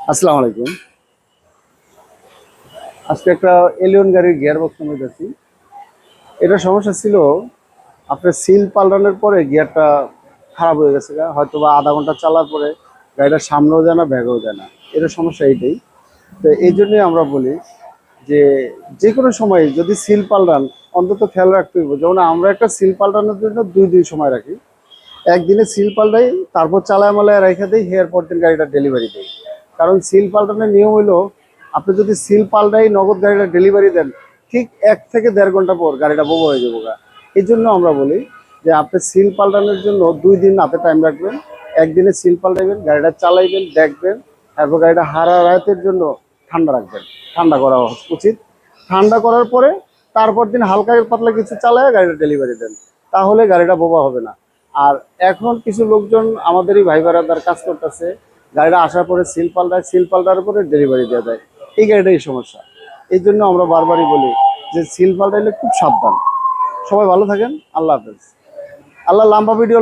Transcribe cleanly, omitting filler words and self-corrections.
আসসালামু আলাইকুম। আজকে একটা এলিয়ন গাড়ির গিয়ার বক্স নিয়ে যাচ্ছি। এটা সমস্যা ছিল, আপনার সিল পাল্টানোর পরে গিয়ারটা খারাপ হয়ে গেছে, হয়তো বা আধা ঘন্টা চালার পরে গাড়িটা সামনেও যায় না, ব্যাগেও যায় না। এটা সমস্যা এইটাই। তো এই জন্যই আমরা বলি যে যে কোনো সময় যদি সিল পাল্টান অন্তত খেয়াল রাখতে হবে। যেমন আমরা একটা সিল পাল্টানোর জন্য 2 দিন সময় রাখি। একদিনে সিল পাল্টাই, তারপর চালায় মালায় রেখে দিই, হেয়ার পর দিন গাড়িটা ডেলিভারি দিই। কারণ সিল পাল্টানোর নিয়ম হলো, আপনি যদি সিল পাল্টাই নগদ গাড়িটা ডেলিভারি দেন, ঠিক 1 থেকে দেড় ঘন্টা পর গাড়িটা বোবা হয়ে যাবো গা। এই জন্য আমরা বলি যে আপনি সিল পাল্টানোর জন্য 2 দিন হাতে টাইম রাখবেন। একদিনে সিল পাল্টাইবেন, গাড়িটা চালাইবেন, দেখবেন, তারপর গাড়িটা হারাতের জন্য ঠান্ডা রাখবেন। ঠান্ডা করা উচিত। ঠান্ডা করার পরে তারপর দিন হালকা পাতলা কিছু চালায় গাড়িটা ডেলিভারি দেন, তাহলে গাড়িটা বোবা হবে না। আর এখন কিছু লোকজন আমাদেরই ভাই বেড়াদার কাজ করতেছে, গাড়িটা আসার পরে সিল পাল্টায়, সিল পাল্টার পরে ডেলিভারি দেওয়া যায়। এই গাড়িটাই সমস্যা। এই জন্য আমরা বারবারই বলি যে সিল পাল্টাইলে খুব সাবধান। সবাই ভালো থাকেন। আল্লাহ হাফেজ। আল্লাহ লম্বা ভিডিও